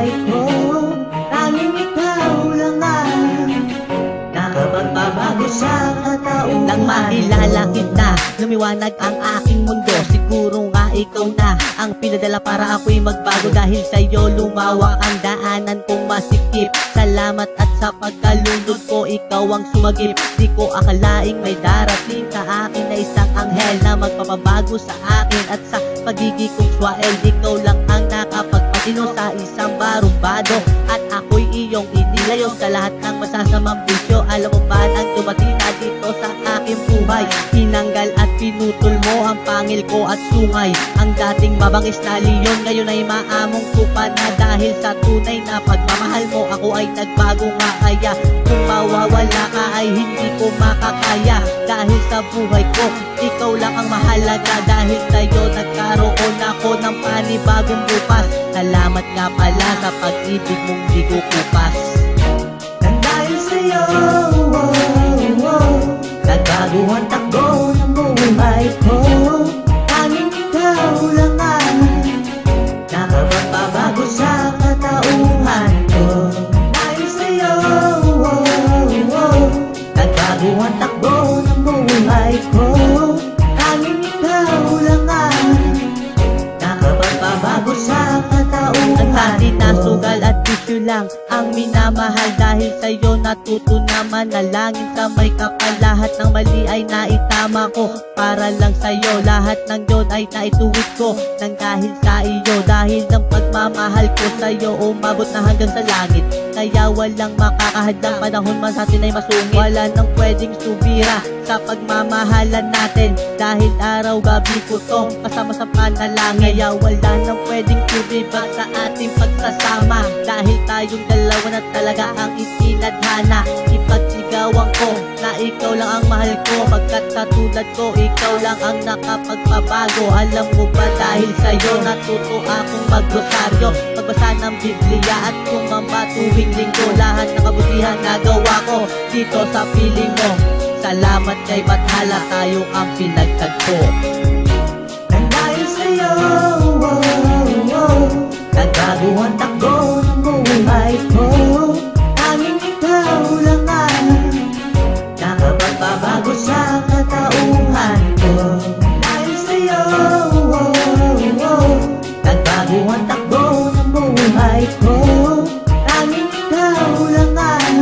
buhay ko. Tanging ikaw lang ang nakapagbabago sa katauhan. Nang makilala kita, lumiwanag ang aking mundo. Siguro nga ikaw na ang pinadala para ako'y magbago. Dahil sa'yo lumawak ang daanan kong masikip. Salamat at sa pagkalunod ko, ikaw ang sumagip. Di ko akalaing may darating sa akin na isang anghel na magpapabago sa akin. At sa pagiging kong swel, ikaw lang ang nakapagpatino sa isang barumbado. At ako'y iyong inilayo sa lahat ng masasamang bisyo. Alam mo ba nang dumating na dito sa aking buhay, tinanggal at pinutol mo ang pangil ko at sungay. Ang dating mabangis na leon ngayon ay maamong tupa na. Dahil sa tunay na pagmamahal mo, ako ay nagbago nga. Kaya kung mawawala ka ay hindi ko makakaya. Dahil sa buhay ko, ikaw lang ang mahalaga. Dahil sa'yo nagkaroon ako ng panibagong bukas. Salamat nga pala sa pag-ibig mong di ko kupas. Nang dahil sa'yo, nagbago ang takbo ng buhay ko. Tanging ikaw lang ang nakapagbabago sa katauhan ko. Dahil sa'yo, nagbago ang takbo ng buhay ko. Tanging ikaw lang ang nakapagbabago sa katauhan ko. Ang na sugal at bisyo lang ang minamahal. Dahil sa'yo natuto na manalangin sa may kapal. Lahat ng mali ay naitama ko para lang sa'yo. Lahat ng yun ay naituwid ko nang dahil sa iyo. Dahil ng pagmamahal ko sa'yo, umabot na hanggang sa langit. Kaya walang makakahadlang panahon man sa atin ay masungit. Wala nang pwedeng subira sa pagmamahalan natin. Dahil araw-gabi ko tong kasama sa panalangin. Kaya wala nang pwedeng tumiba sa ating pagsasama. Dahil tayong dalawa na talaga ang itinadhana. Ipagsigawan ko na ikaw lang ang mahal ko. Pagkat katulad ko, ikaw lang ang nakapagpabago. Alam mo ba dahil sa'yo natuto akong magrosaryo, magbasa ng Biblia at kumamba tuwing linggo. Lahat ng kabutihan nagawa ko dito sa piling mo. Salamat kay Bathala, tayo ang pinagtagpo. Nang dahil sa'yo, nagbago ang takbo ng buhay ko. Tanging ikaw lang ang nakapagbabago sa katauhan ko. Dahil sa'yo, nagbago ang takbo ng buhay ko. Tanging ikaw lang ang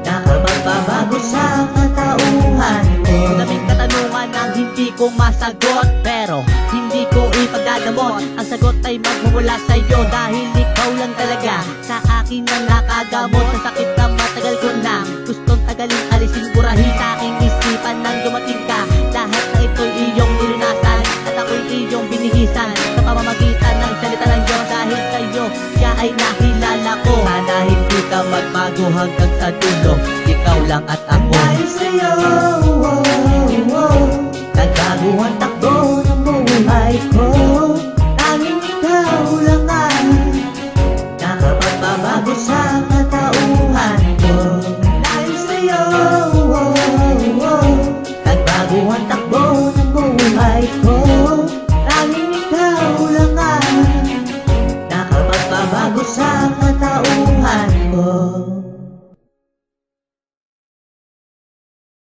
nakapagbabago sa katauhan ko. Daming katanungan ang hindi ko masagot, pero hindi ko ipagdadamot. Ang sagot ay magmumula sa'yo. Dahil ikaw lang talaga sa akin na nakagamot. Sa sakit na matagal ko na gustong tagalin, alisin, burahin sa aking isipan nang dumating ka. Lahat na ito'y iyong nilinasan at ako'y iyong binihisan sa pamamagitan ng salita ng Diyos. Dahil sa'yo, siya ay nakilala ko. Sana hindi ka magbago hanggang sa dulo. Ikaw lang at ako. Dahil sa'yo, nagbago ang takbo ng buhay ko. Tanging ikaw lang ang nakapagbabago sa katauhan ko. Dahil sa'yo, nagbago ang takbo ng buhay ko.